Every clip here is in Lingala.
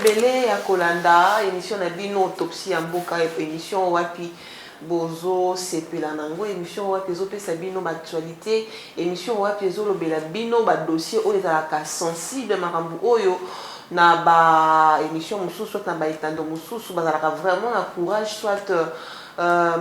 ebele ya kolanda émission na bino autopsie ya mboka émission wapi bozo sepela nango émission wapi ezopesa bino actualité émission wapi ezolobela bino ba dossier oyo ezalaka sensible makambo oyo na ba émission mosusu soit na ba etando mosusu bazalaka vraiment na courage soit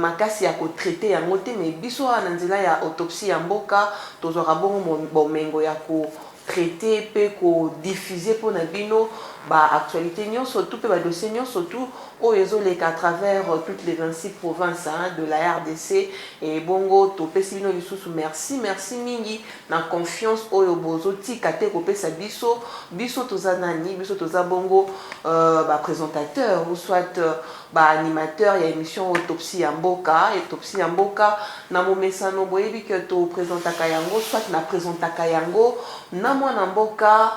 makasi ya kotraite yango te mais biso na nzela ya autopsie ya mboka tozwaka bongo bomengo ya ko traiter pe ko diffuser pour na bino ba actualité nyonso surtout pe ba dossier nyonso surtout oyo ezoleka à travers toutes les 26 provinces de la RDC et bongo topesi bino lisusu merci mingi na confiance oyo bozo tika te kopesa biso toza nani biso toza bongo ba présentateur ou soit ba animateur ya émission autopsie ya mboka na momesano boyebi que to présentaka yango soit na présentaka yango na mwana mboka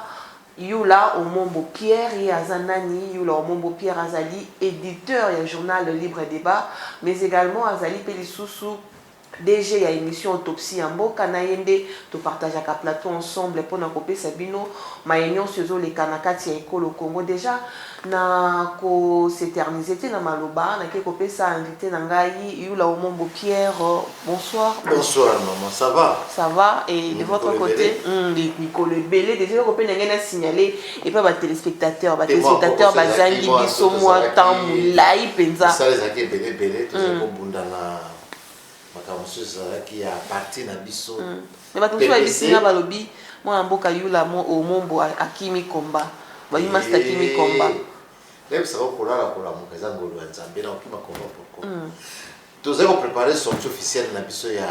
Yula Omombo Pierre et Azanani, Yula Omombo Pierre Azali, éditeur du journal Libre Débat, mais également Azali Pelissousou, DG à émission Autopsie en Mboka Nayende, to partage à plateau ensemble pour na copie Sabino, Maïnion Suzo les Kanakati et Kolo Congo déjà, na ko s'éterniser na Maloba, na ke copie ça invité Nangaï, Yula Omombo Pierre, bonsoir. Bonsoir maman, ça va? Ça va, et de votre côté, Nicole Belé, déjà copie n'a signalé, et pas les téléspectateurs, Bazangi, Bisso, moi, Tamoulaï, Penza. Ça les a qui Belé, tout ça pour Bundana. Qui a parti na biso mais ba toujours ici na balobi moi mboka yula mo omombo akimi komba ba yuma sta kimi komba même ça va kolala kola mo kaza ngolo nzambe na okima komba pourquoi tous avons préparé sortie officielle na biso ya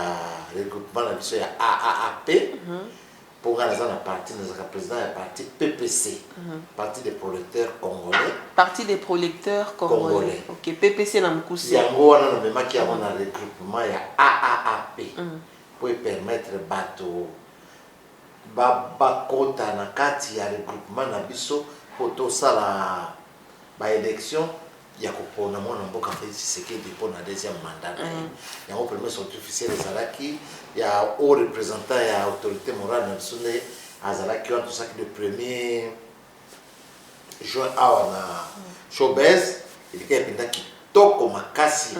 regroupement na biso ya AAAP pour la partie de président et parti PPC, Parti des producteurs congolais. Parti des producteurs congolais. Ok, PPC na mkusi. Yango wana na mema ki avona regroupement ya AAAP pour permettre bato ba kota na kati ya regroupement na biso pour to sala ba élection ya kopona mwana mboka Félix Tshisekedi pour na deuxième mandat. Yango premier sortie officielle ezalaki ya au représentant ya autorité morale na bisone azalaki wa tout ça le premier juin awa na Showbiz il y a kitoko makasi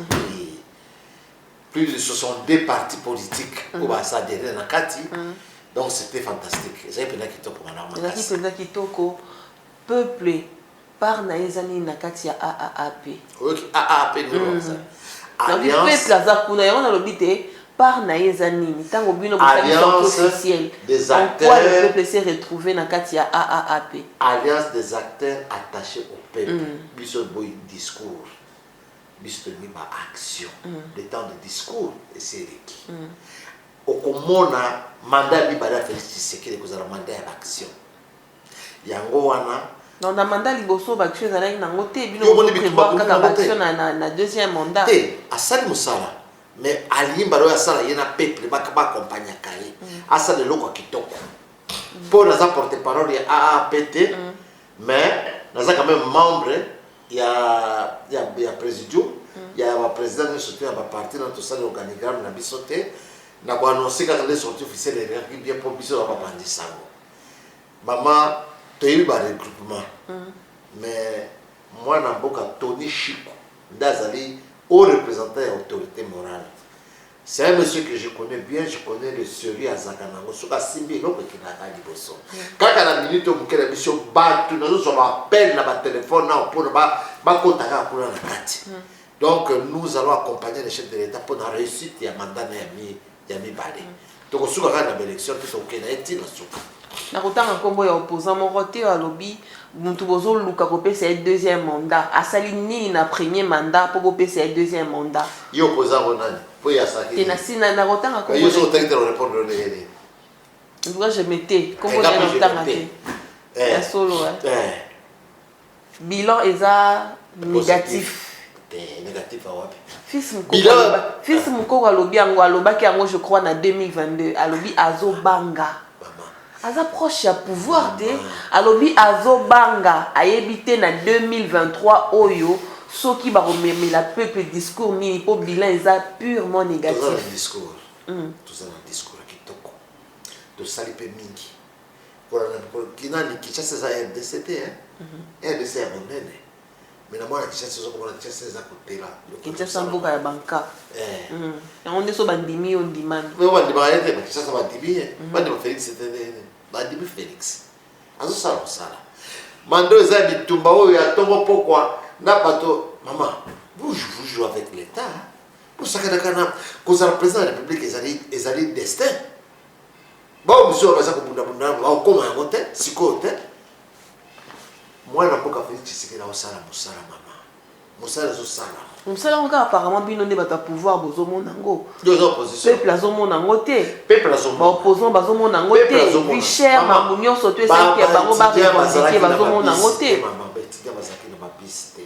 plus de 62 partis politiques pour s'adhérer na kati donc c'était fantastique ça penda kitoko na makasi ça penda kitoko peuple par na ezani na kati ya AAAP. OK AAAP nous ça. Alliance Plaza kuna yona lobité par na ezani tango bino officiel des acteurs. Pourquoi le peuple s'est retrouvé na kati ya AAAP? Alliance des acteurs attachés au peuple. Biso boy discours. Biso ni ba action. Le temps de discours et c'est qui. Okomona mandat libéral Félix Tshisekedi ko za mandat ya action. Yango wana non, na mandat liboso baction ezalaki nango te bino prévoir kaka baction na deuxième mandat te asali musala mais alimba lo asala yena peuple ba accompagner kai asala loko kitoko pour naza porte-parole ya AAPT mais naza quand même membre ya présidium ya ba président de soutien ba parti dans tout ça l'organigramme na bisoté na ko annoncer que les sorties officielles et bien pour biso ba bandisango maman tu as eu un regroupement. Mais moi, je suis Tony Chico, d'Azali, au représentant de l'autorité morale. C'est un monsieur que je connais bien, je connais le sérieux à Zakanango. Je suis Simbi, l'homme qui n'a pas dit ça. Quand à la minute où je suis battu, nous appelle dans le téléphone pour nous contacter pour la carte. Donc nous allons accompagner les chefs de l'État pour la réussite et mandat Yami Bade. Donc si on a une élection, tout est OK, na kotanga kombo ya opposant morote ya lobby mutu bozo luka kopesa deuxième mandat asali nini na premier mandat pour kopesa deuxième mandat yo opposant onani po ya saki te na sina na kotanga kombo yo so tente répondre le yeli ndura je mettais kombo na kotanga te ya solo bilan eza négatif négatif wapi fils mukoko alobi yango alobaki yango je crois na 2022 alobi azobanga aza proche ya pouvoir te alobi azobanga ayebite na 2023 oyo soki baromemela peuple discours nini po bilan eza purement négatif. Tout ça dans le discours kitoko to sali pe mingi kinani Kinshasa za RDC te RDC ya monene mais na mwana Kinshasa zo komona Kinshasa za kotela Kinshasa mboka ya banka yango nde so bandimi yo ndimani mais bandima yete Kinshasa bandimi bandima Félix c'était bandimi Félix azosala kosala mando eza bitumba oyo ya tongo pokwa na bato mama vous jouez avec l'état pour ça kana kozala président de la République ezali destin bon monsieur on va ça kubunda bunda ba koma yango te siko te mwana mboka Félix Tshisekedi osala mosala mama mosala zo sala mosala ngo apparemment bino nde bata pouvoir bozomona ngo deux oppositions peuple azomona ngo te peuple azomona ba opposant bazomona ngo te vie cher mambo nyonso to esaki ya bango ba revendiquer bazomona ngo te mama betidia bazaki na babisi te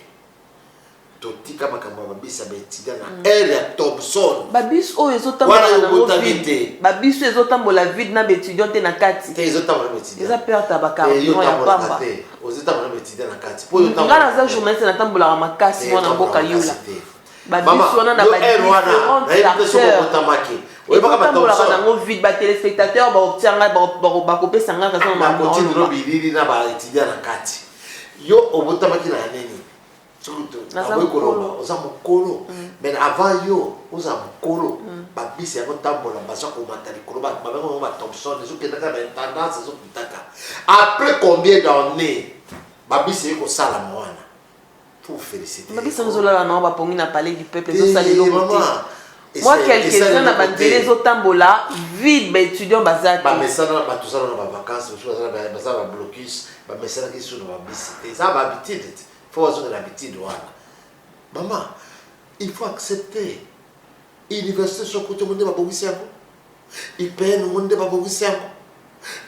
totika makambo ya babisi ya betidia na air ya Thompson babisi oyo ezotambola nango vide babisi ezotambola vide na baétudiant te na kati te ezotambola betidia eza perte ya bacarburant ya pamba ozotambola betidia na kati nga naza journaliste natambolaka makasi mwana mboka yula babisi wana na badifferentes acteurs nango vide batelespectateur baotianga bakopesa nga raison makotilobilili na baétudia na kati yo obotamaki na nini oza mokolo mais avant yo oza mokolo babisi yango tambola baza komata likolo babengo baThompson ezokendaka baintendance ezokitaka après combien d'années babisi ekosala wana faut féliciter babisi ezolala nango bapongi na palais du peuple ezosala eloko te moi quelques-uns na banzela ezotambola vide baétudiant bazaki bamesana batosala na bavacances baza bablocus bamesanaki su na babisi te eza bahabitude te faut avoir l'habitude wana maman il faut accepter université sur côté monde ba bongisi yango IPN monde ba bongisi yango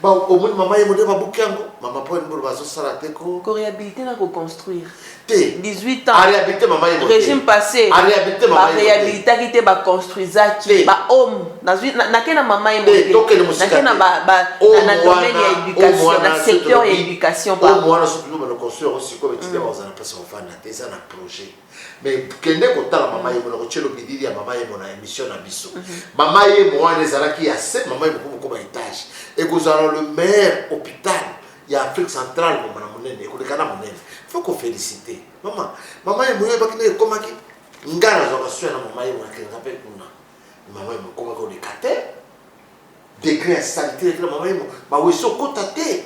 ba omoni mama ye monde ba bukango mama po ndolo bazo sala te ko réhabiliter na ko construire te 18 ans réhabiliter mama ye régime passé réhabiliter mama ye réhabiliter qui te ba construisaki ba homme na kena mama ye monde na kena na domaine ya éducation na secteur ya éducation par moi so plus le construire aussi comme tu dis on a passé au fan na ça na projet mais kende ko tala mama ye monde ko chelo bidiri ya mama ye mona émission na biso mama ye moi les alaki ya se mama ye ko étage et que le meilleur hôpital il y a Afrique centrale mama monene ko lekana monene faut qu'on féliciter maman ye moyo bakine komaki ngana zo kaswa na mama ye mona kenga pe kuna mama ye komaka ko dekate degré sanitaire na mama ye ba weso kota te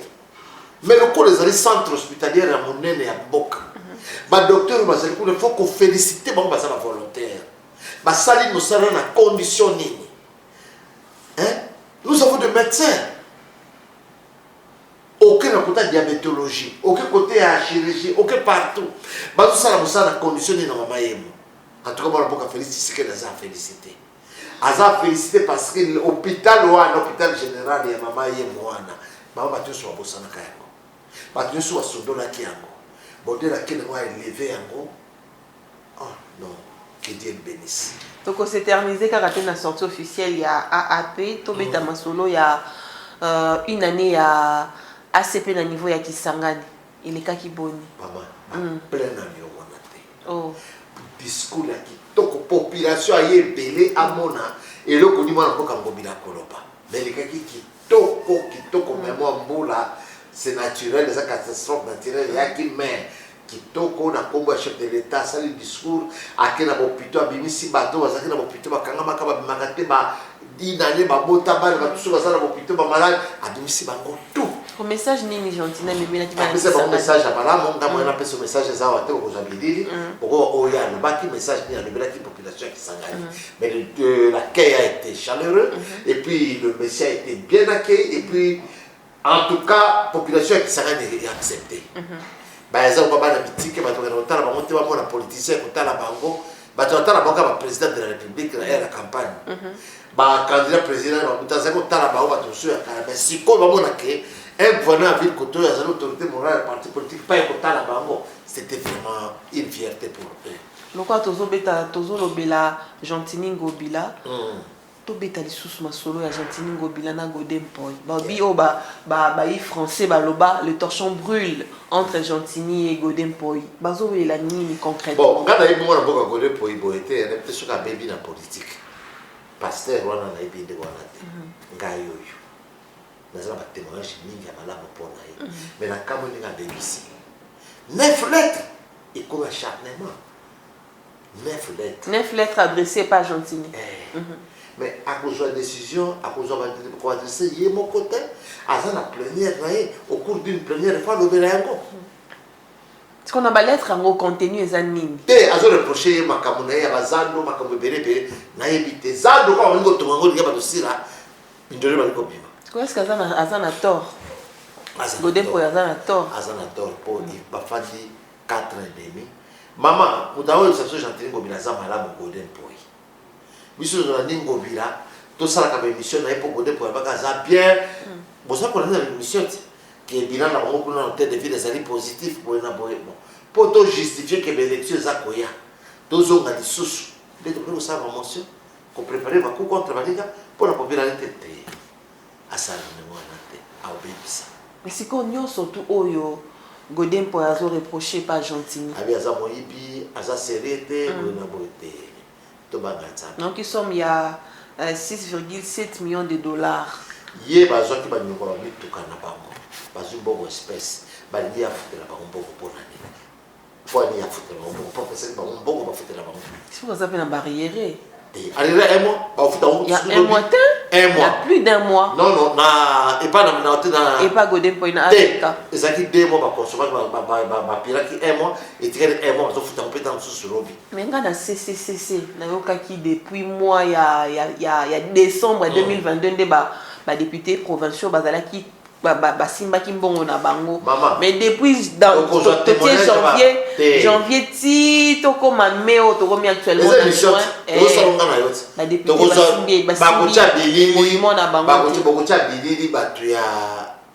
mais le corps les centres hospitaliers à monene ya boka ba docteur bazali ko faut qu'on féliciter bango basala volontaire basali mosala na condition nini nous avons des médecins aucun côté diabétologie, aucun côté chirurgie, aucun partout. Bah tout ça la moussa na conditionné dans maman yemo. En tout cas moi la boka félicité que les a félicité. Aza félicité parce que l'hôpital ou un hôpital général ya maman yemo wana. Maman ba tous wa bossa na kayango. Ba tous wa sondola kiyango. Bonde la kene wa élevé yango. Oh non, que Dieu le bénisse. Donc on s'est terminé quand on a sortie officielle il y a AAP, Tobeta Masolo il y a une année à ACP na niveau ya Kisangani il est kaki boni maman plein ami wana te oh discours ya kitoko population aye belé amona eloko ni mwana koka ngobila koloba mais le kaki kitoko même mbula c'est naturel ça catastrophe naturelle ya ki mais kitoko na kombo ya chef de l'état ça le discours akena bopito abimisi bato bazaki na bopito bakanga makaba bimakate ba dinane ba bota ba tout ça na bopito ba malade abimisi bango tout au message nini gentil na mimela ki ba c'est un message à bala mon ngamo na pesa message za wa te ko zabidili oko oya no baki message ni na mimela ki population qui s'engage mais l'accueil a été chaleureux et puis le message a été bien accueilli et puis en tout cas population qui s'engage est acceptée baza ko bana bitike bato kana otala bango te bamona politicien kotala bango bato otala bango ba président de la république la campagne ba candidat président ba mutaza ko tala bango bato so ya kala mais siko bamona ke un gouverneur ville koto ya l'autorité morale parti politique pas kotala bango c'était vraiment une fierté pour eux lokwa tozo lobela Gentini Ngobila tobeta lisusu masolo ya Gentini Ngobila na Godin Mpoy babi o ba français baloba le torchon brûle entre Gentini et Godin Mpoy bazo wela nini concrètement bon ngana yebi mwana boka Godin Mpoy boete na peut-être ka baby na politique pasteur wana na yebi de wana te ngayo yo naza na témoignage mingi ya malamu mpona ye mais na kambo ndenge abebisi 9 lettres ekomi acharnement 9 lettres 9 lettres adressées par Gentini. mais akozwa décision akozwa koadresse ye moko te aza na plénière na ye au cours d'une première fois alobela yango ce qu'on a ba lettre en contenu eza nini te azoreproche ye makambo na ye ya bazando makambo ebelebele nayebi te zando kaka balingi kotonga ngo lingi bato sila mindole balingi kobima est-ce que aza na tort Godin Poi aza na tort mpo bafandi 4 ans et demi mama moto aoyebisa biso Gentini Ngobila aza malamu Godin Poi biso tozolandi Ngobila tosalaka baémission na ye mpo Godin Poi abaka aza bien boza kolanda na émission ti ke bilan na bango kuna na tête de ville ezali positif boye na boye mpo tojustifie ke baélection eza koya tozonga lisusu nde tokoki kosala bamotion koprépare bacoup contre balinga mpo na popularité te asala ndenge wana te aobebisa sikoyo nyonso tu oyo Godin Poi azoreproche par Gentini abi aza moyibi aza serie te boye na boye te tobanga nzambe donc ils sont il y a 6,7 millions de dollars ye bazwaki banyoko bamituka na bango bazwi mbongo espèce balingi afutela bango mbongo mpona nini fo ani afutela bango mbongo mpo apesaki bango mbongo bafutela bango sikoyo aza mpe na barrière arrivé un mois bafuta bango il y a un mois te un mois il y a plus d'un mois non na epa na te na epa Godin Poi na Afrika ezalaki 2 mois bakonsomaki bapiraki 1 mois etikali 1 mois bazofuta ngo mpe ntango mosusu lobi mais nga na CCCC nayokaki depuis mois ya décembre 2022 nde badéputé provinciaux bazalaki basimbaki mbongo na bango mais depuis janvier ti tokoma mai oyo tokomi actuellement bakotya bilili bato ya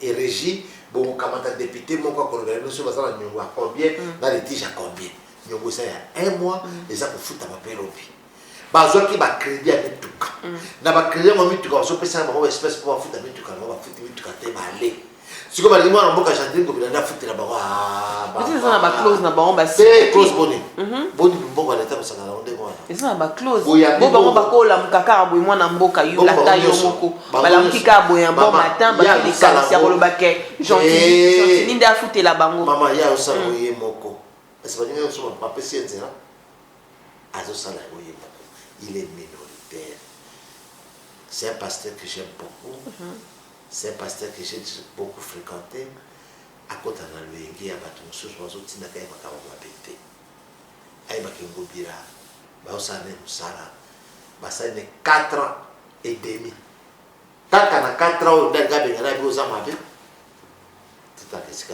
érégie bokokamata député moko akolobela biso baza na nyongo ya combien na litige ya combien nyongo eza ya 1 mois eza kofutama mpe lobi bazwaki bacrédit ya mituka na bacrédit yango mituka bazopesana bango baespèce mpo bafuta mituka nango bafuti mituka te bale sikoyo balingi mwana mboka Gentini Ngobila nde afutela bango eza na baclose na bango close boni boni mbongo ya leta kosaka nango ndenge wana eza na baclose bo bango bakolamuka kaka boye mwana mboka ata yo moko balamuki kaka boye ya bon matin bakilikanisi ya koloba ke Gentini nde afutela bango mama ye azosala oye moko ese balingi nyonso bapesi ye nzela azosala oye moko il est minoritaire. C'est un pasteur que j'aime beaucoup. C'est un pasteur que j'ai beaucoup fréquenté. À côté de l'Ouengue, il y a des gens qui sont venus à Makababete. Il y a des gens qui ont 4 ans et demi. Tant qu'il y a 4 ans, il y a des gens qui ont tout à fait ce que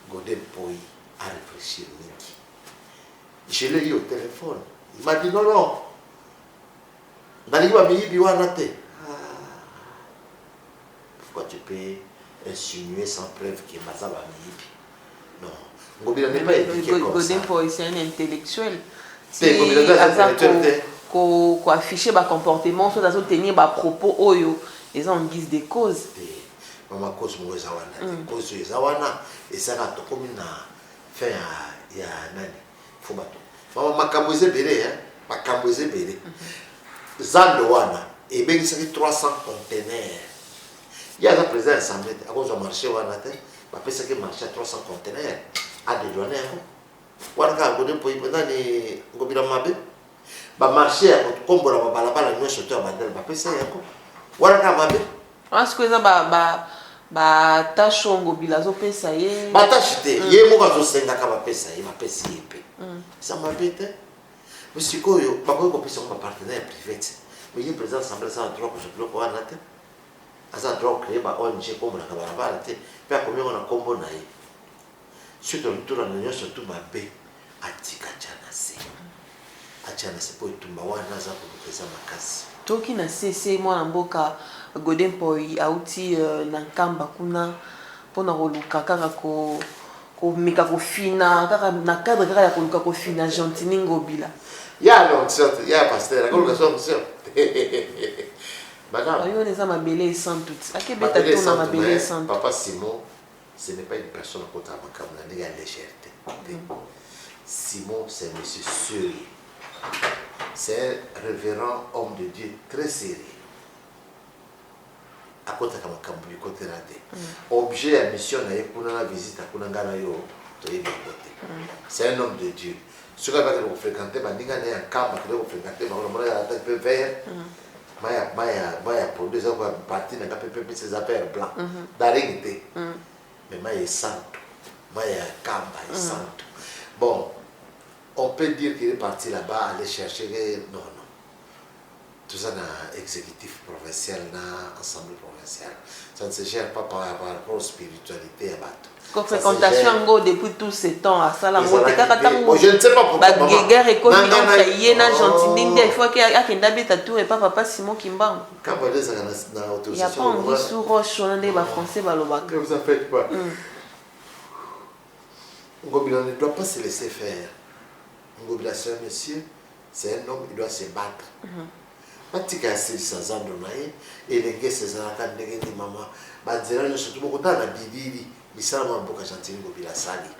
Godin Poi a réfléchi. Je l'ai eu au téléphone. Il m'a dit non, non. Pourquoi tu peux insinuer sans preuve que Mazaba Miyibi? Non. Ngobila n'est pas éduqué comme ça. Godin Poi, c'est un intellectuel. C'est intellectuel. Qu'on affiche des comportements, soit à tenir des propos, ils ont en guise de cause. Maman, cause moi, Zawana. Cause Zawana. Et ça va tout comme une fin à Nani. Faut battre. Maman, makambo ezebele, makambo ezebele. Zando wana, et bien il s'agit 300 conteneurs. Il y a un président assemblée, à cause du marché wana te, bah parce que marché à 300 conteneurs, à des douaniers. Wana ka Godin Poi pendant les Ngobila mabe, bah marché à combo la balabala nous surtout à Bandel, bah parce que yako. Wana ka mabe. Est-ce que ça ba tâche Ngobila zo pesa ye? Ba tâche te, ye mo ba zo senga ka ba pesa ye, ba pesa ye pe. Ça m'embête. Mais si quoi, je ne peux pas partenaire privé. Mais le président semble ça un droit que je peux pas avoir. Ça un droit créé par ONG comme la camarade. Puis combien on a combo naï. Surtout le tour en union surtout ma bé. Atika chanase. Achanase pour tout ma wana za pour président makasi. Toki na cessé moi na mboka Godin Poi auti na nkamba kuna pona koluka kaka ko meka ko fina kaka na cadre kaka ya koluka ko fina Gentini Ngobila. Ya non certes, ya pasteur, koluka so monsieur. Madame. Ayo neza mabele sans doute. Akebeta to na mabele sans. Papa Simon, ce n'est pas une personne à côté de ma caméra, il y a légèreté. Simon, c'est un monsieur sérieux. C'est un révérend homme de Dieu très sérieux. akota kama kambu côté raté objet ya mission na yekuna na visite akuna ngana yo to yeba côté c'est un homme de Dieu ce qui va le fréquenter bandinga na kamba que le fréquenter ba mona ya ta pe vert maya produire ça quoi partie na pe ses affaires blanc d'aringité mais maya santo maya kamba est santo bon on peut dire qu'il est parti là-bas aller chercher non tout ça dans exécutif provincial, dans assemblée provinciale. Ça ne se gère pas par rapport aux spiritualités à Bato. Comme fréquentation depuis tous ces temps à ça, je ne sais pas pourquoi. Guerre et comme il y a gentil, il faut qu'il y ait un tour et pas papa Simon Kimban. Quand vous êtes dans il n'y a pas un sous roche, on a des français balobak. Ne vous en faites pas. Ngobila ne doit pas se laisser faire. Ngobila, c'est un monsieur, c'est un homme, il doit se battre. Matika asilisa zando naye elenge sezalaka ndenge ni mama banzela nyonso tubokota na bidili misala mboka Gentili Ngobila sali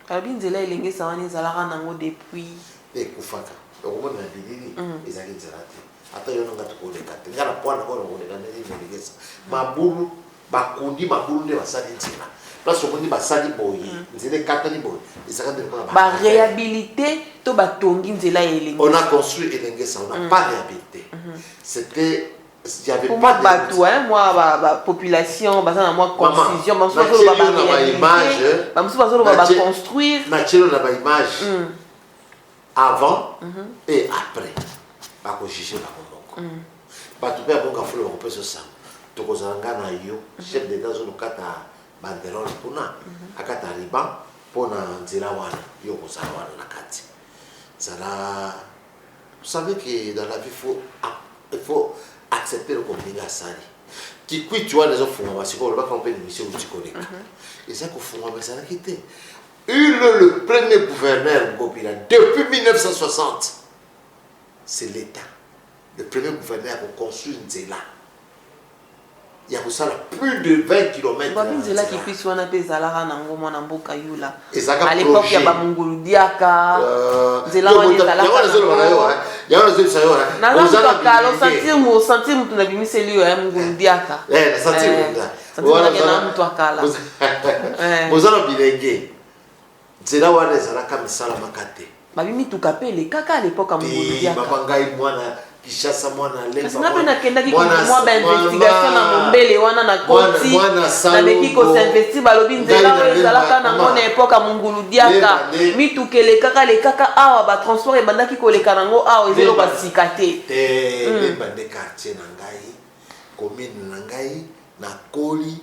abi nzela elenge sawani ezalaka nango depuis ekufaka okomona na bidili ezalaki nzela te ata yo nonga tukoleka te ngala pwana kona koleka ndenge elengesa mabulu bakundi mabulu nde basali nzela place omondi basali boye nzela ekatani boye ezalaka ndenge mpona ba réhabilité to batongi nzela elenge. On a construit Elengesa, on n'a pas réhabilité. C'était il y avait pour pas de bateau hein moi la population basana moi confusion ba mso ba image ba mso ba construire Mathieu na ba image avant et après ba ko juger ba komoko ba to pe bonga folo ko peso sa to ko zanga na yo chef d'état zo kata banderole kuna akata riban pona nzela wana yo ko sa wana na kati. Vous savez que dans la vie, il faut accepter le combiné à Sali. Qui quitte, tu vois, les autres font parce qu'on va camper une mission où tu connais. Et ça qu'on fait, mais ça n'a quitté. Le premier gouverneur Ngobila, depuis 1960, c'est l'État. Le premier gouverneur a construit une zéla. Il y a ça plus de 20 km. C'est là qui puisse on appelle Zalara Nango Mwanamboka Yula. À l'époque, il y a Bamungulu Diaka. Zela Wani Zalara. Il y a des gens qui ont senti que tu n'as pas mis celui à Mungulu Diaka. Senti vous avez bilingué. Zela Wani Zalaka Misala Makate. Babimi Tukapele, Kaka à l'époque à Mungulu Diaka. Babangai Mwana. Kishasa mwana lemba mwana na kendaki moi investigation na mombele wana na koti na beki ko s'investir balobi nzela ezalaka na ngona époque mungulu diaka mitukele kaka le kaka awa ba transport e bandaki ko leka nango awa ezelo ba sikate lemba de quartier na ngai commune na ngai na koli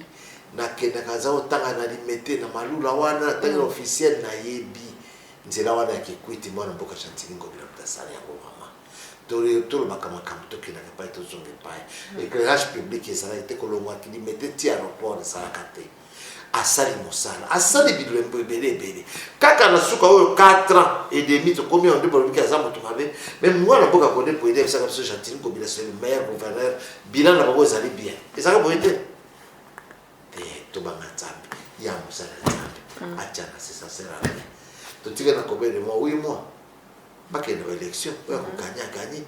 na kenda kaza otanga na limete na malula wana tanga officiel na yebi nzela wana ya kikwiti mwana mboka Gentili Ngobila mtasali yango tout le makamakamu toki na pas été zonge pas l'éclairage public ezala été kolongwa ki di mettre ti aéroport ça la kate asali mosala asali bilembo belé kaka na suka oyo 4 ans et demi to combien on développe ki azamu to mabe même moi na boka connaître pour aider ça comme ça Gentili Ngobila c'est le meilleur gouverneur bilan na bako ezali bien et ça ka boite to banga tsambi ya mosala tsambi achana c'est ça c'est la to tika na combien de mois 8 mois bakende ba élection oya ko gagner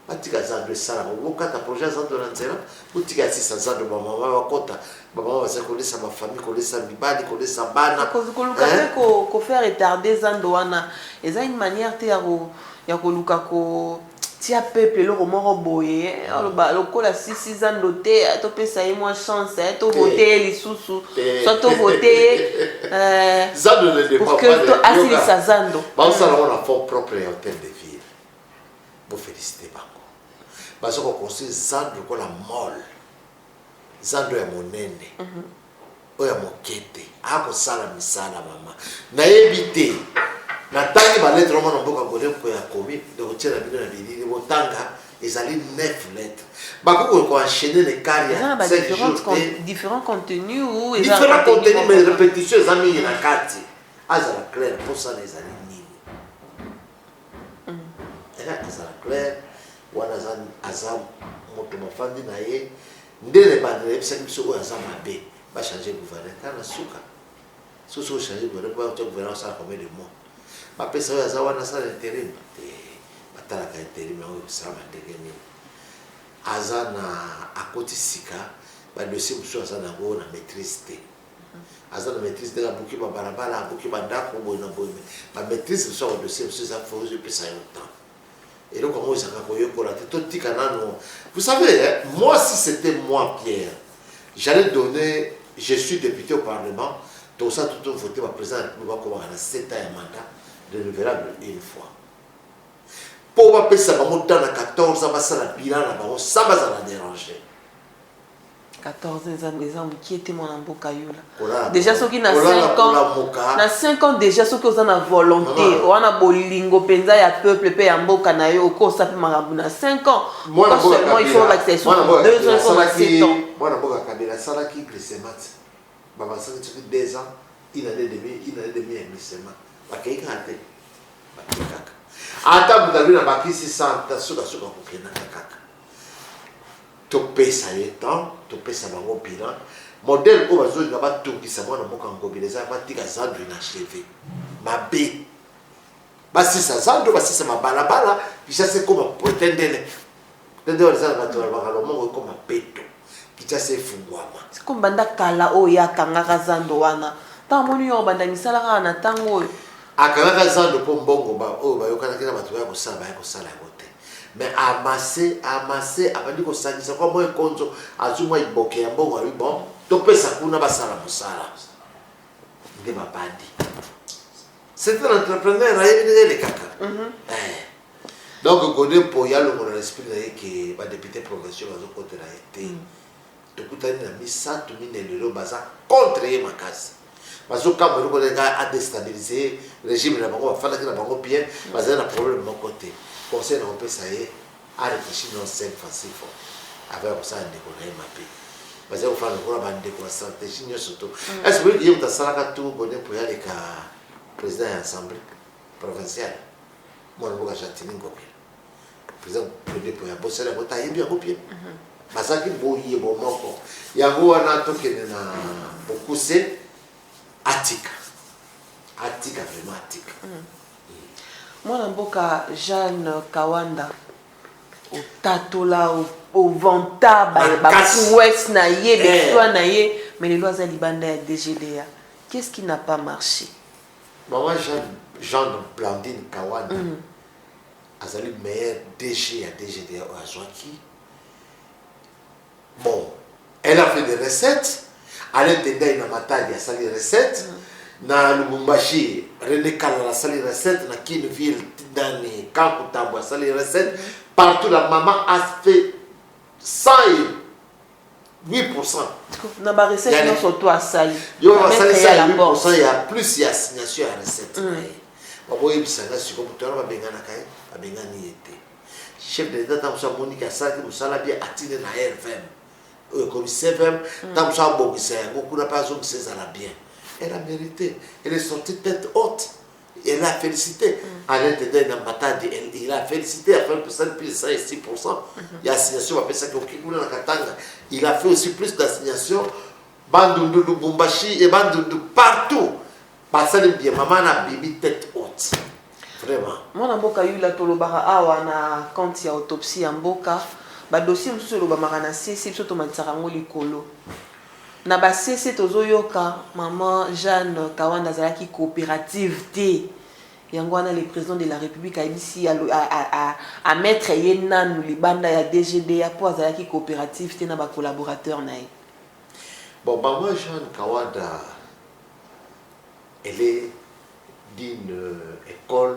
batika zando sala bokata projet zando na nzela butika sisa zando ba mama bakota ba mama ba kolesa ba famille kolesa mibali kolesa bana ko faire retarder zando wana eza une manière te ya ko luka ko tia peuple le moko boye lokola 6 ans doté to pesa ye moins chance to voter lisusu soit to voter zando ne dépend pas de asili sa zando ba ça on a fond propre hôtel de ville pour féliciter bango parce qu'on construit zando ko la mall zando ya monene oya mokete ako sala misala mama na ebité na tangi ba lettre mona mboka ngole ko ya komi de retirer bino na bilili botanga ezali 9 lettres bakoko ko enchaîner les carrières différents contenus ou différents contenus mais répétition ezami na kati azala clair pour ça les ali nini azala clair wana azam moto mafandi na ye ndele bandele bisaki biso ko azama mabe ba changer gouvernement kana suka so changer gouvernement to gouvernement ça combien de mois ma pesa ya zawana sana intérim batalaka intérim yango bisama ndenge nini azana akoti sika ba dossier musu azana go na maîtrise te azana maîtrise de la buki ba barabara buki ba ndako bo na bo ba maîtrise musu ba dossier musu za faut je pesa yo temps et donc comment ça va koyo ko la te toti kanano vous savez hein, moi si c'était moi Pierre j'allais donner je suis député au parlement tout ça tout voté par président nous va comment on a 7 ans de mandat renouvelable une fois pour pas pesa ba dans na 14 ans ça la bilan na ba ça va la déranger 14 ans qui était mon amboka yola déjà ceux qui na 5 ans déjà ceux qui ont la volonté on a bolingo penza ya peuple pe ya mboka na yo ko ça pe marabu na 5 ans moi seulement il faut l'accès 2 ans pour 7 ans moi na boka kabela sala ki glissement baba ça c'est 2 ans il a des demi glissement ba kai kate ba kaka ata budabi na bakisi santa suka kokena kaka topesa ye temps topesa bango bilan modèle oyo bazolinga batungisa mwana moko angobila eza batika zando inachevé mabe basisa zando basisa mabalabala kishasa ekoma tendele eza bato balobaka lomongo ekoma peto kishasa efungwama siko banda kala oyo akangaka zando wana ntango moni oyo banda misala kaka na ntango oyo akangaka zando mpo mbongo oyo bayokanaki na bato baya kosala yango te mais amasser abandi kosangisa kwa moyo konzo azumwa iboke ya mbongo abi bon topesa kuna basala mosala nde babandi c'est un entrepreneur ayebi kaka donc kode po yalongo na l'esprit na ye ke badepute provinciaux bazokotela ye te tokutani na misato mine lelo baza contre ye makasi bazokamba eloko ndenge adestabilize régime na bango bafandaki na bango bien bazali na problème moko te conseil na kopesa ye aréfléchir non 5 facile fort avec kosala ndeko na ye mabe bazali kofanda lokola bandeko na stratégie nyonso to est ce que ye moto asalaka tu bone po yaleka président ya assemblée provinciale mwana mboka jatini ngobila président bone po ya bosala yango ta yebi yango bien bazalaki boyebo moko yango wana tokende na bokuse atika vraiment atika mwana mboka Jeanne Kawanda otatola ovanta bakuwes na ye bekwa na ye mais lelo aza libanda ya DGDA qu'est-ce qui n'a pas marché maman Jeanne Blandine Kawanda azali meilleur DG ya DGDA azwaki bon elle a fait des recettes Alain Tendai na Matadi asali recettes na Lubumbashi René Kala asali recettes na Kinville Tidani Kankutambo asali recettes partout la maman a fait 108%. Na ba recette non surtout asali yo asali 108% ya plus ya signation ya recette babo yebisanga siko mutoro babengana kai babengani ete chef de l'état tamsa Monique asali musala bien atine na RFM comme CFM tam sa bongisa yango n'a pas zone c'est la bien elle a mérité elle est sortie tête haute elle a félicité Alain Tendai na Matadi il a félicité à faire plus 6%. Il y a assignation on appelle ça na Katanga il a fait aussi plus d'assignation Bandundu Lubumbashi et Bandundu partout basali bien maman na bibi tête haute vraiment mwana mboka yula tolobaka awa na compte ya autopsie ya mboka ba dossier mususu lobamaka na CC biso tomatisaka ngo likolo na ba CC tozoyoka maman Jeanne Kawanda azalaki coopérative te yango wana le président de la République a ici à mettre ye nanu libanda ya DGDA po azalaki coopérative te na ba collaborateur na ye bon maman Jeanne Kawanda elle est d'une école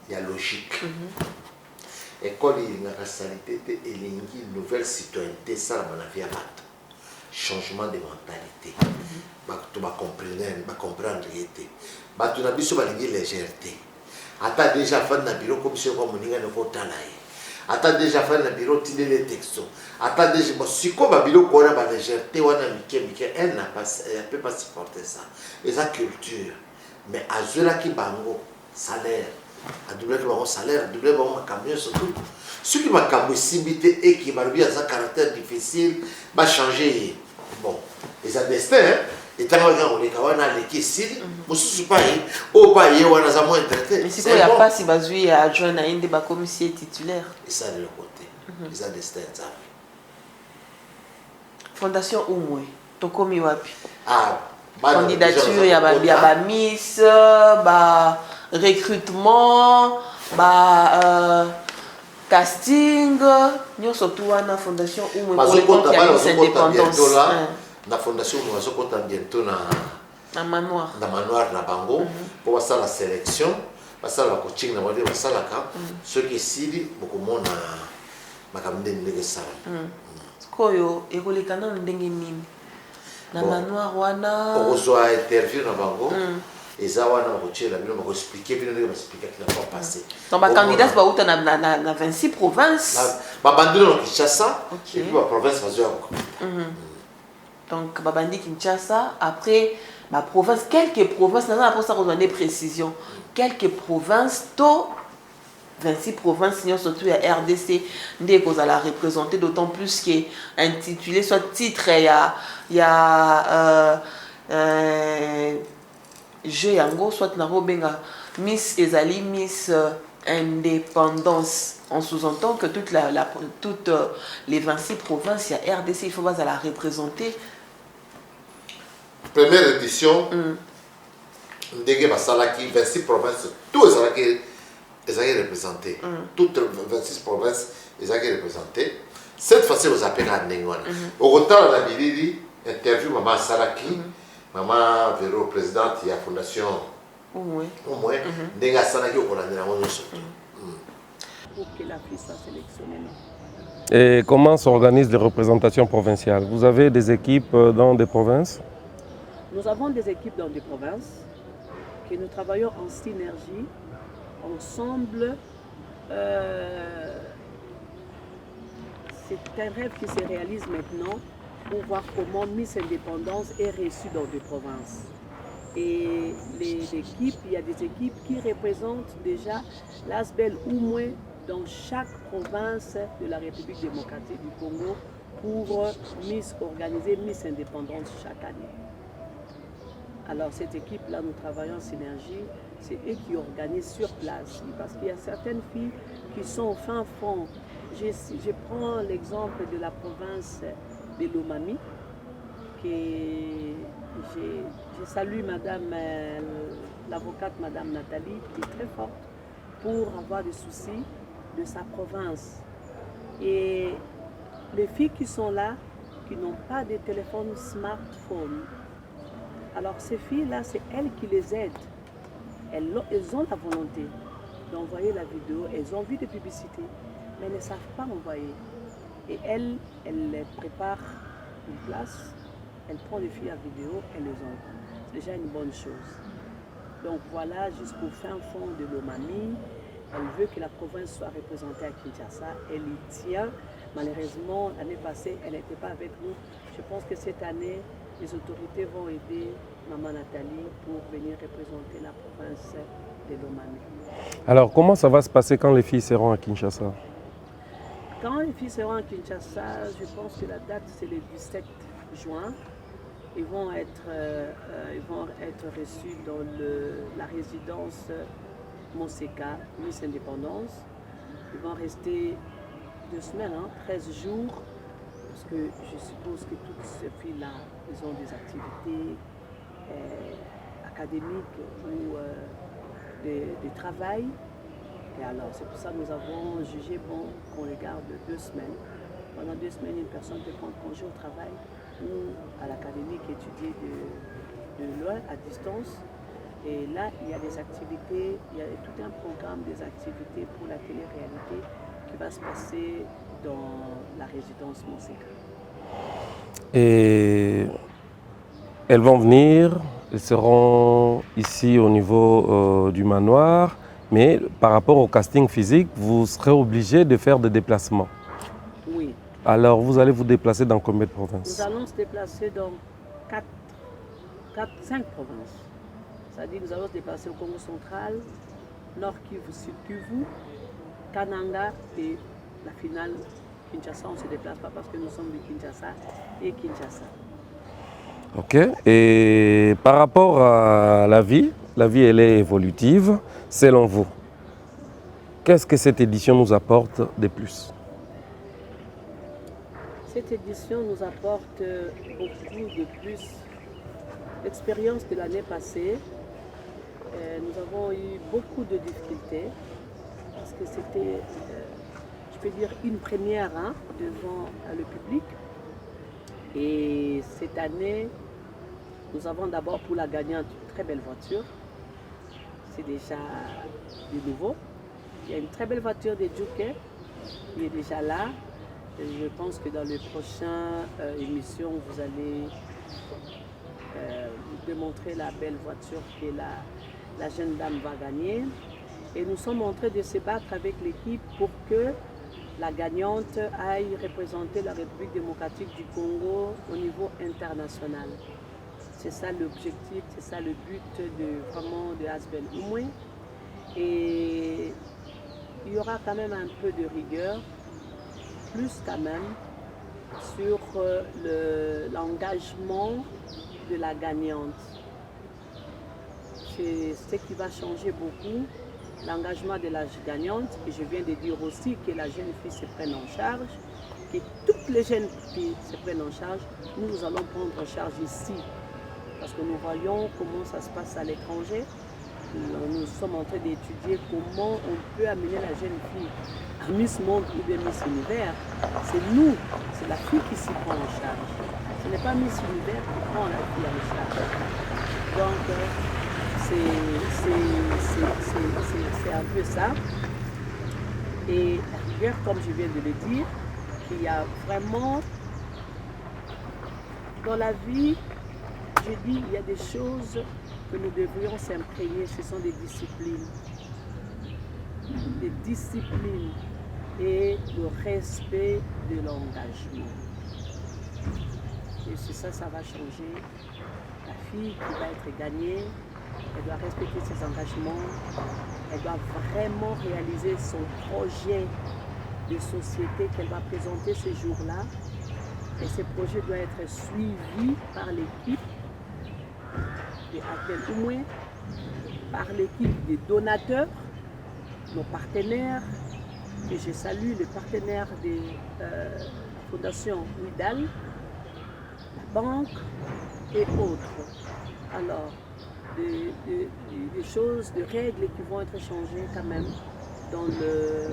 ya logique école ilingaka salité te elingi nouvelle citoyenneté salama na vie ya bato changement de mentalité bato bacomprendre ye te bato na biso balingi légèreté ata déjà fandi na bureau komisio kwa moninga nekotala ye ata déjà fandi na bureau tindele texto ata déjà siko babiloko wana balégèreté wana mike elle ne peut pas supporter ça eza culture mais azwelaki bango salaire adoublaki bango salaire adoublaki bango makambo nyonso tout soki makambo esimbi te eki balobi aza caractère difficile bachange ye bon eza destin etanga kaka koleka wana aleki esili mosusu pai oyo pa ye wana aza moins traité sikoyo ya pasi bazwi ya adjoint na ye nde bakomisi ye titulaire esaleloko te eza destin nzambe. Fondation Umwe tokomi wapi? Candidature ya ba miss, ba recrutement, ba casting, nyonso tu wana Fondation Umwe pour les comptes ya Miss Indépendance. Na Fondation Umwe bazokota bientôt na manoir na bango pour basala la sélection, basala la coaching na bade basalaka soki esili bokomona makambo ndenge sala. Koyo ekolekana ndenge nini na manoir wana okozwa interview na bango eza wana bakotiela bino bakoexplike bino ndenge baexplikaki na fois passé. Donc bacandidat bauta na 26 provinces babandi na Kinshasa et puis baprovince bazoya donc babandi Kinshasa après ma province, quelques provinces, nous avons besoin de précision. Quelques provinces, tout 26 provinces, surtout la RDC, nous allons représenter d'autant plus que intitulé soit titre, il y a jeu yango, soit narobenga Miss Ezali, Miss Indépendance. On sous-entend que toutes les 26 provinces, il y a RDC, il faut pas la représenter. Première édition, ndenge basalaki 26 provinces, tout ezalaki représenté. Toutes 26 provinces ezalaki représenté. Cette fois-ci, vous appelez à ndenge wana. Au retard la bilili, interview maman asalaki, maman Véro présidente de la fondation Umwe, ndenge asalaki okolandela ngo nyonso. Pour que la fille soit sélectionnée. Et comment s'organisent les représentations provinciales? Vous avez des équipes dans des provinces? Nous avons des équipes dans des provinces que nous travaillons en synergie, ensemble. C'est un rêve qui se réalise maintenant pour voir comment Miss Indépendance est reçue dans des provinces. Et les équipes, il y a des équipes qui représentent déjà l'ASBEL Umwe dans chaque province de la République démocratique du Congo pour organiser Miss Indépendance chaque année. Alors cette équipe-là, nous travaillons en synergie, c'est eux qui organisent sur place. Parce qu'il y a certaines filles qui sont au fin fond. Je prends l'exemple de la province de Lomami, que je salue Madame, l'avocate Madame Nathalie, qui est très forte pour avoir des soucis de sa province. Et les filles qui sont là, qui n'ont pas de téléphone smartphone, alors ces filles-là, c'est elles qui les aident. Elles ont la volonté d'envoyer la vidéo, elles ont envie de publicité, mais elles ne savent pas envoyer. Et elles préparent une place, elles prennent les filles à vidéo, elles les envoient. C'est déjà une bonne chose. Donc voilà, jusqu'au fin fond de l'Omami, elle veut que la province soit représentée à Kinshasa, elle y tient. Malheureusement, l'année passée, elle n'était pas avec nous. Je pense que cette année, les autorités vont aider Maman Nathalie pour venir représenter la province de l'Omami. Alors, comment ça va se passer quand les filles seront à Kinshasa? Quand les filles seront à Kinshasa, je pense que la date c'est le 17 juin. Ils vont être reçus dans la résidence Monseka, Miss Indépendance. Ils vont rester 2 semaines, 13 jours. Parce que je suppose que toutes ces filles-là, elles ont des activités académiques ou de travail. Et alors, c'est pour ça que nous avons jugé bon qu'on les garde 2 semaines. Pendant 2 semaines, une personne peut prendre congé au travail ou à l'académique étudier de loin, à distance. Et là, il y a des activités, il y a tout un programme des activités pour la télé-réalité qui va se passer dans la résidence Monseka. Et elles vont venir, elles seront ici au niveau du manoir, mais par rapport au casting physique, vous serez obligé de faire des déplacements. Oui. Alors vous allez vous déplacer dans combien de provinces? Nous allons se déplacer dans 5 provinces. C'est-à-dire que nous allons se déplacer au Congo central, Nord Kivu, Sud Kivu, Kananga et la finale Kinshasa. On ne se déplace pas parce que nous sommes de Kinshasa et Kinshasa. Ok. Et par rapport à la vie elle est évolutive. Selon vous, qu'est-ce que cette édition nous apporte de plus? Cette édition nous apporte beaucoup de plus d'expérience que l'année passée. Nous avons eu beaucoup de difficultés parce que c'était, je peux dire, une première devant le public. Et cette année, nous avons d'abord pour la gagnante une très belle voiture. C'est déjà du nouveau. Il y a une très belle voiture de Djouké qui est déjà là. Et je pense que dans les prochaines émissions, vous allez démontrer la belle voiture que la jeune dame va gagner. Et nous sommes en train de se battre avec l'équipe pour que la gagnante aille représenter la République démocratique du Congo au niveau international. C'est ça l'objectif, c'est ça le but de Asbel Oumoué. Et il y aura quand même un peu de rigueur, plus quand même, sur l'engagement de la gagnante. C'est ce qui va changer beaucoup, l'engagement de la gagnante. Et je viens de dire aussi que la jeune fille se prenne en charge, que toutes les jeunes filles se prennent en charge. Nous allons prendre en charge ici, parce que nous voyons comment ça se passe à l'étranger. Nous sommes en train d'étudier comment on peut amener la jeune fille à Miss Monde ou bien Miss Univers. C'est nous, c'est la fille qui s'y prend en charge. Ce n'est pas Miss Univers qui prend la fille en charge. Donc, c'est un peu ça. Et la rigueur, comme je viens de le dire, il y a vraiment, dans la vie, je dis, il y a des choses que nous devrions s'imprégner, ce sont des disciplines. Des disciplines et le respect de l'engagement. Et c'est ça, ça va changer. La fille qui va être gagnée, elle doit respecter ses engagements, elle doit vraiment réaliser son projet de société qu'elle va présenter ce jour-là. Et ce projet doit être suivi par l'équipe de Asbel Oumoué, par l'équipe des donateurs, nos partenaires, et je salue les partenaires de la Fondation Nidal, la banque et autres. Alors, des choses, des règles qui vont être changées quand même dans le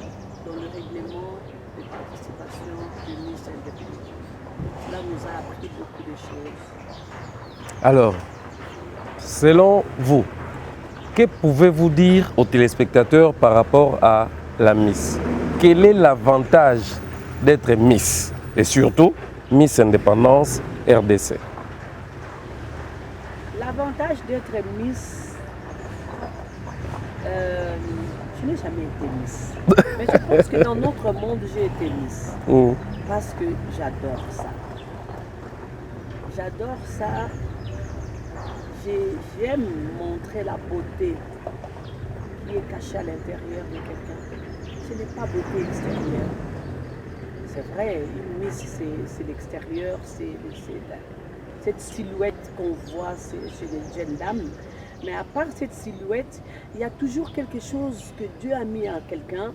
règlement de participation du Miss Indépendant. Cela nous a appris beaucoup de choses. Alors, selon vous, que pouvez-vous dire aux téléspectateurs par rapport à la Miss? Quel est l'avantage d'être Miss et surtout Miss Indépendance RDC? L'avantage d'être Miss, je n'ai jamais été Miss. Mais je pense que dans notre monde, j'ai été Miss. Parce que j'adore ça. J'adore ça. J'aime montrer la beauté qui est cachée à l'intérieur de quelqu'un. Ce n'est pas beauté extérieure. C'est vrai, une Miss, c'est l'extérieur, c'est cette silhouette qu'on voit chez les jeunes dames. Mais à part cette silhouette, il y a toujours quelque chose que Dieu a mis en quelqu'un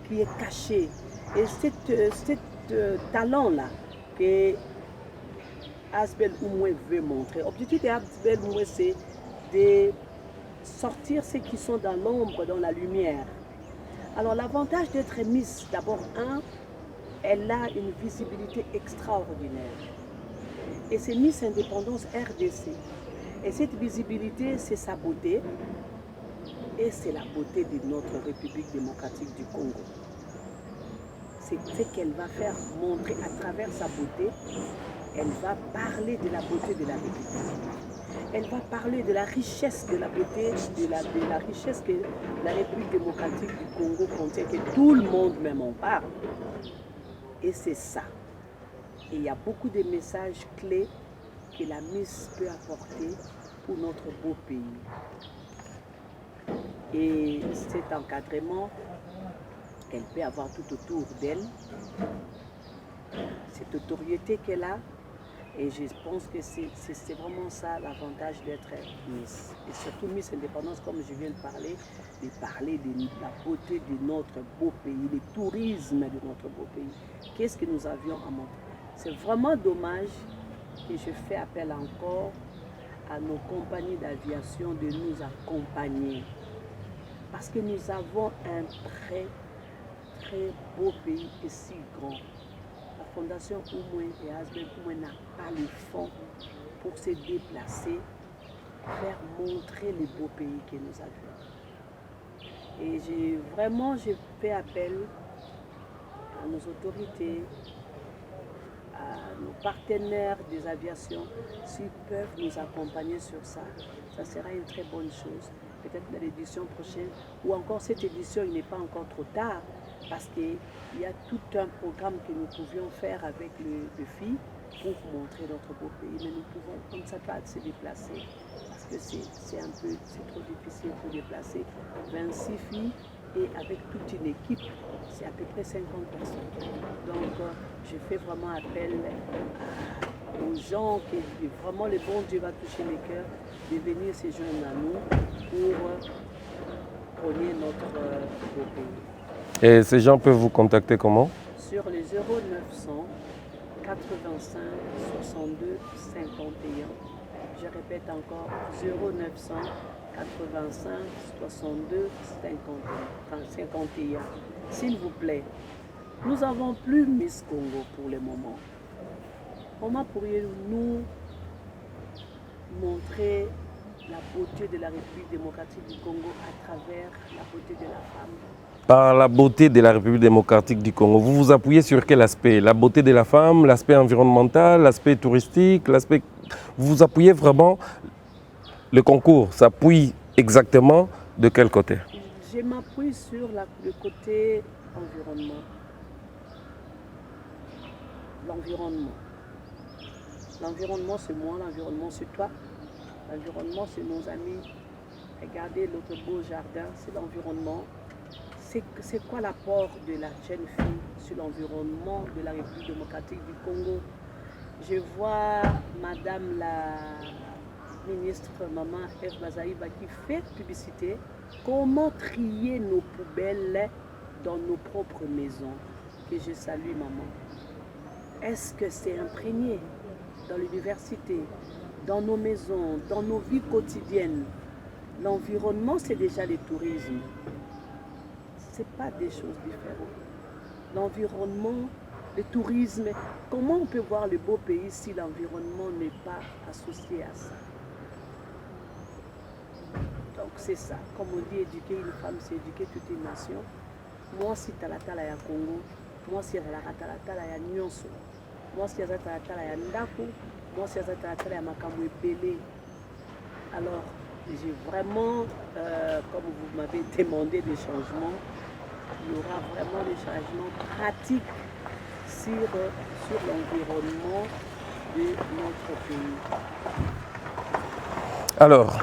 qui est caché. Et cet talent-là que Asbel Oumoué veut montrer. L'objectif d'Asbel Oumoué, c'est de sortir ceux qui sont dans l'ombre, dans la lumière. Alors l'avantage d'être Miss, d'abord, elle a une visibilité extraordinaire. Et c'est Miss Indépendance RDC. Et cette visibilité, c'est sa beauté. Et c'est la beauté de notre République démocratique du Congo. C'est ce qu'elle va faire montrer à travers sa beauté. Elle va parler de la beauté de la République. Elle va parler de la richesse de la beauté, de la richesse que la République démocratique du Congo contient, que tout le monde même en parle. Et c'est ça. Et il y a beaucoup de messages clés que la Miss peut apporter pour notre beau pays. Et cet encadrement qu'elle peut avoir tout autour d'elle, cette autorité qu'elle a, et je pense que c'est vraiment ça l'avantage d'être Miss. Et surtout Miss Indépendance, comme je viens de parler de la beauté de notre beau pays, le tourisme de notre beau pays. Qu'est-ce que nous avions à montrer? C'est vraiment dommage que je fais appel encore à nos compagnies d'aviation de nous accompagner. Parce que nous avons un très, très beau pays et si grand. La Fondation Oumoué et Asbel Oumoué n'a pas les fonds pour se déplacer, faire montrer le beau pays que nous avons. Et j'ai fait appel à nos autorités, à nos partenaires des aviations, s'ils peuvent nous accompagner sur ça. Ça sera une très bonne chose. Peut-être dans l'édition prochaine, ou encore cette édition, il n'est pas encore trop tard, parce qu'il y a tout un programme que nous pouvions faire avec le FI pour montrer notre beau pays. Mais nous pouvons comme ça pas se déplacer, parce que c'est trop difficile pour déplacer 26 filles et avec toute une équipe, c'est à peu près 50 personnes. Donc je fais vraiment appel aux gens que vraiment le bon Dieu va toucher les cœurs, de venir se joindre à nous pour prôner notre beau pays. Et ces gens peuvent vous contacter comment? Sur les 0900 85 62 51. Je répète encore 0900 85 62 51. S'il vous plaît, nous n'avons plus Miss Congo pour le moment. Comment pourriez-nous montrer la beauté de la République démocratique du Congo à travers la beauté de la femme? Par la beauté de la République démocratique du Congo, vous vous appuyez sur quel aspect? La beauté de la femme, l'aspect environnemental, l'aspect touristique, l'aspect... Vous vous appuyez vraiment... Le concours s'appuie exactement de quel côté? Je m'appuie sur le côté environnement. L'environnement. L'environnement, c'est moi, l'environnement, c'est toi. L'environnement, c'est nos amis. Regardez l'autre beau jardin, c'est l'environnement. C'est quoi l'apport de la jeune fille sur l'environnement de la République démocratique du Congo? Je vois Madame la ministre, Maman Eve Bazaïba, qui fait publicité. Comment trier nos poubelles dans nos propres maisons? Que je salue, maman. Est-ce que c'est imprégné dans l'université, dans nos maisons, dans nos vies quotidiennes? L'environnement, c'est déjà le tourisme. Ce n'est pas des choses différentes. L'environnement, le tourisme, comment on peut voir le beau pays si l'environnement n'est pas associé à ça? Donc c'est ça, comme on dit, éduquer une femme, c'est éduquer toute une nation. Moi, si tu as la tala ya Congo, moi, si tu as la tala ya Nyonso, moi, si tu as la tala ya Ndako, moi, si tu as la tala ya Makamwe Belé. Alors, j'ai vraiment, comme vous m'avez demandé des changements, il y aura vraiment des changements pratiques sur l'environnement de notre pays. Alors,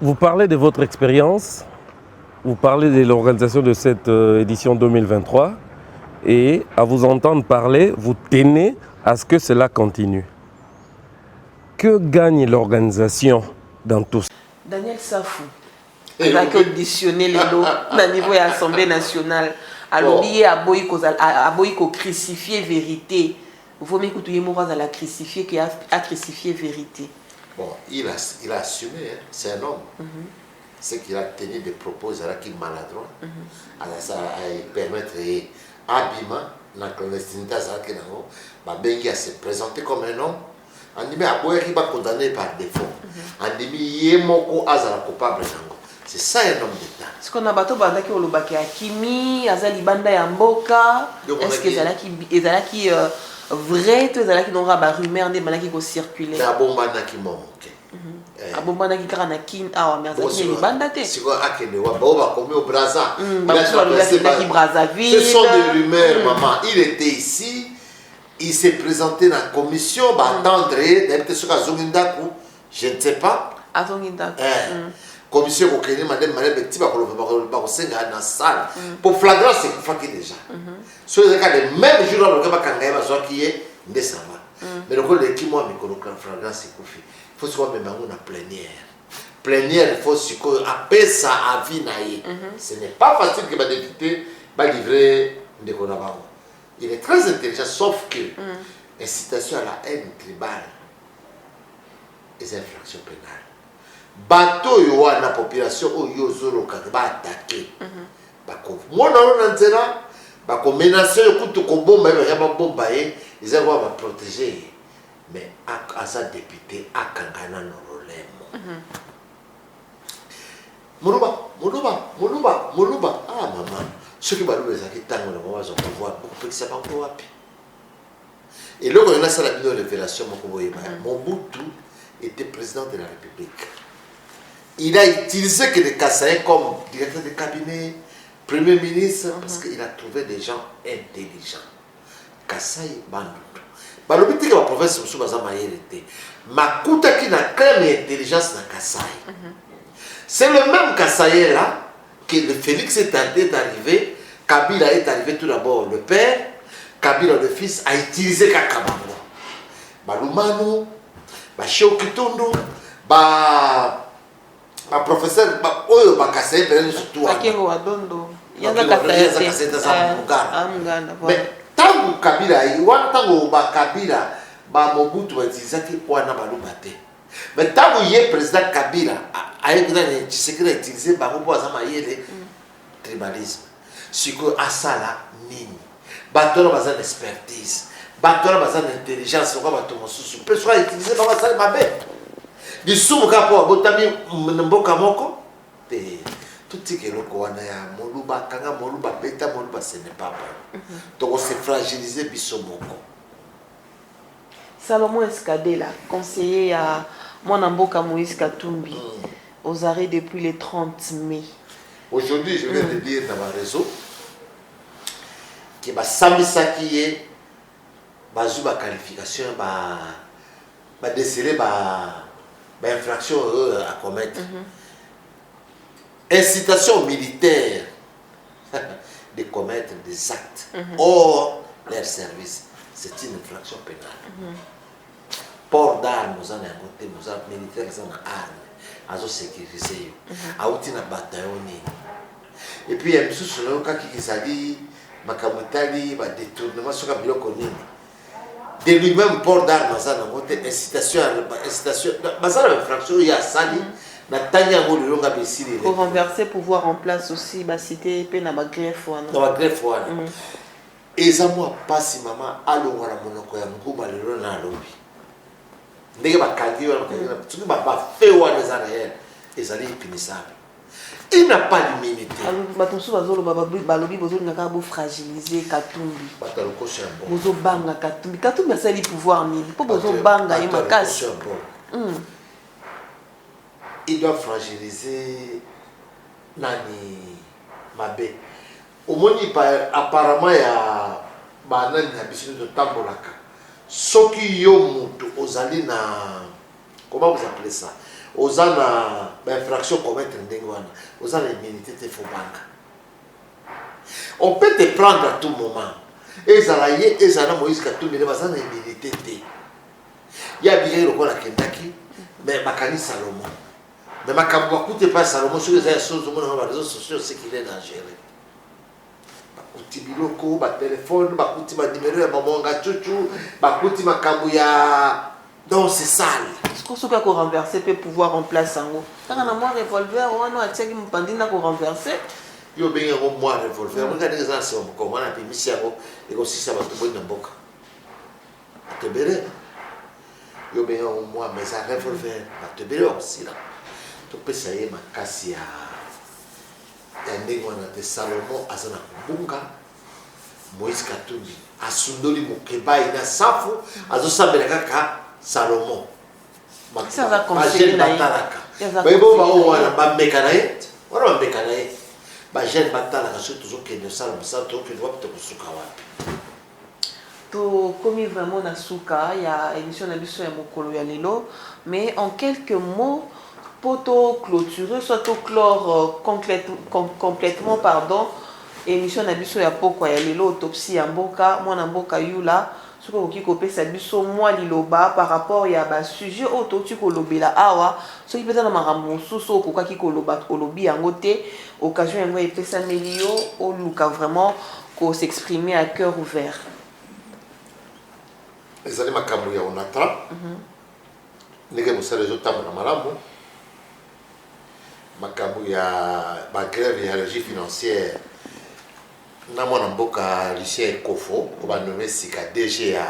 vous parlez de votre expérience, vous parlez de l'organisation de cette édition 2023 et à vous entendre parler, vous tenez à ce que cela continue. Que gagne l'organisation dans tout ça? Daniel Safou, il a auditionné les lots au niveau de l'Assemblée nationale. Alors, il y a beaucoup crucifié vérité. Vous m'écoutez, moi, à la crucifier qui a crucifié vérité. Bon, il a assumé, hein. C'est un homme. C'est qu'il a tenu des propos qui sont maladroits. Ça a permettre habillement, dans la clandestinité, à se présenter comme un homme. On dit, mais il va condamné par défaut. On dit, il est coupable. C'est ça un homme d'État. Ce qu'on a battu, c'est que le Kimi, Azali Banda Yamboka, est-ce que c'est vrai, tout ça qui n'aura pas rumeur des malades qui vont circuler. C'est un bon banda qui manque. Un bon banda qui a kin, ah mais Azali est banda té. Si quoi à Kenya, on va comme au Brazza. Brazzaville. Ce sont des rumeurs, maman. Il était ici, il s'est présenté dans la commission, va attendre, d'habiter sur Azongindaku, je ne sais pas. Azongindaku. Commission au Kenya, madame petit va dans la salle. Pour flagrant, c'est qu'il déjà. Sur les cas, les mêmes jours, on va quand qui est décembre. Mais le rôle de qui moi, mais qu'on a flagrant, c'est qu'il faut se voir même en plénière. Plénière, il faut se appeler ça à vie. Ce n'est pas facile que ma député va livrer des connaissances. Il est très intelligent, sauf que incitation à la haine tribale est une infraction pénale. Bateau yo na population oyo zoloka ba attaquer. Bako mona na nzela bako menacer kutu ko bomba ya ba bomba ils vont ba protéger. Mais à sa député akangana no rolemo. Muluba. Ah maman, ceux qui balou les akitanga na mwa zo pouvoir beaucoup plus ça pas wapi. Et là on a ça la révélation Mobutu était président de la République. Il a utilisé que les Kassaïens comme directeur de cabinet, premier ministre, parce qu'il a trouvé des gens intelligents. Kassaï Bandou. Balobiti que la province de Soubaza Mayerete. Makuta qui n'a quand même intelligence dans Kassaï. C'est le même Kassaï là que le Félix est arrivé. Kabila est arrivé tout d'abord, le père. Kabila le fils a utilisé Kakabango. Balumano, Bachio Kitondo, professeur oyo bakasai pele surtout akengo wadondo yanga kasai za mugana mais tangu Kabila iwana tangu Kabila Mobutu batizaki wana balubate mais tangu ye président Kabila ayekuna ne Tshisekedi utiliser bango po za mayele tribalisme siko asala nini batona baza expertise batona baza intelligence kwa bato mosusu pe soit utiliser ba basala mabe disumu kapo abotami mboka moko te tuti ke loko wana ya moluba kanga moluba beta moluba ce n'est pas bon donc se fragiliser biso moko. Salomon Escadela, conseiller à mon mboka Moïse Katumbi aux arrêts depuis le 30 mai. Aujourd'hui je viens de dire dans ma réseau que ba samisa qui est bazuba qualification ba déceler infraction à commettre. Incitation militaire de commettre des actes hors leur service, c'est une infraction pénale. Port d'armes, nous avons un côté, nous avons militaires qui ont armes, à sécuriser, à outil na bataillon. Et puis il y a des choses sur le cas qui s'allie, makamutali, détournement sur le bloc connu. De lui-même port d'armes ça na côté incitation basala infraction ya sali na tanya ngolo longa besili pour renverser pouvoir en place aussi ba cité pe na ba greffe wana na ba greffe wana et ça moi pasi mama alonga na monoko ya nguba lelo na lobi ndenge ba kangi wana ko tuki ba fe wana za réel ezali punissable. Il n'a pas d'immunité. Balobi bozo ngaka bo fragiliser Katumbi. Bozo banga Katumbi. Katumbi a sali pouvoir ni. Po bozo banga y makasi. Il doit fragiliser nani mabe. Au moins apparemment ya banani na biso de tambolaka. Soki yo mutu ozali na comment vous appelez ça? Aux ana infraction commettre ndengwana aux ana immunité te faut banque. On peut te prendre à tout moment. Ezalaye ezana Moïse Katumbi ne bazana immunité te. Ya bien le kola Kentucky mais makani Salomon. Mais makambo akute pas Salomon sur les choses au monde réseaux sociaux c'est qu'il est dangereux. Bakuti biloko ba téléphone bakuti ba numéro ya mamonga chuchu bakuti makambo ya donc c'est sale. Ce qu'on a renversé peut pouvoir en place en haut. Quand on a moins revolver, on a tiré mon pandina qu'on renverser. Yo bien un moins revolver. Regardez les anciens comment on a mis ça et aussi ça va te bonne boca. Te béré. Yo bien un moins mais ça revolver va te béré aussi là. Tu peux essayer ma cassia. Yandingo na te Salomon azana bunga. Moïse Katumbi asundoli mukeba ina safu azosambela kaka Salomon. Ça va conseiller na bon ba o wana ba mekanaye wana ba mekanaye ba jeune batalaka surtout zokende Salomon ça to que doit te kusuka wapi to komi vraiment na suka ya émission na biso ya mokolo ya lelo mais en quelques mots poto clôturer soit to clore complètement pardon émission na biso ya poko ya lelo autopsie ya mboka mwana mboka yula ce qui kopesa biso moi liloba par rapport ya ba sujet auto tu kolobela awa ce qui peut être makambo soso koka ki koloba kolobi yango te occasion yango epesa melio o luka vraiment s'exprimer à cœur ouvert. Les années makambo ya onatra. Nege musale zo tamu na malamu. Makambo ya ba grève ya régie financière. Na mwana mboka Lucien Ekofo ko ba nommé sika DG ya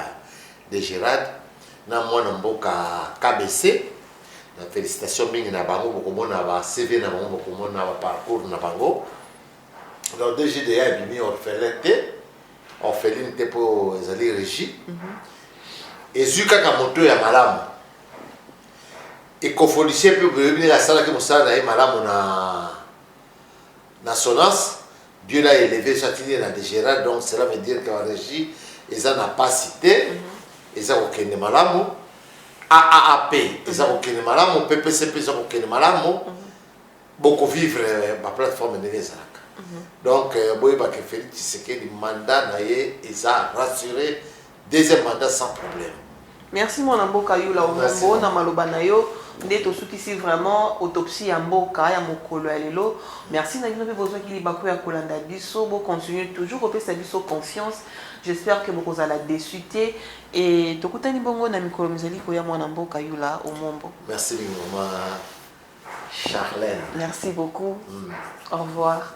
DGRAD. Na mwana mboka KBC. Na félicitations mingi na bango bokomona ba CV na bango bokomona ba parcours na bango. Donc DGDA bimi orpheline te po ezali régie. Et zuka ka moto ya malamu. Ekofo Lucien pe bimi la sala ke mosala na malamu na Sonas. Dieu l'a élevé, châtier dans DGRAD, donc cela veut dire que la régie, ils n'ont pas cité, ils ont aucun malamu, AAP, ils ont aucun malamu, PPCP, ils ont aucun malamu, beaucoup vivre ma plateforme de l'Ezalaka. Donc, il y a Félix Tshisekedi, le mandat, ils ont rassuré, deuxième mandat sans problème. Merci mon amboka yula omombo na maloba na yo ndeto sukisi vraiment autopsie ya mboka ya mokolo ya lelo. Merci na bino pe besoin ki libako ya kolanda biso bo continuer toujours kopesa biso confiance. J'espère que vous allez déçuter et tokutani bongo na mikolo mizali ko ya mwana mboka yula omombo. Merci maman Charlène. Merci beaucoup. Au revoir.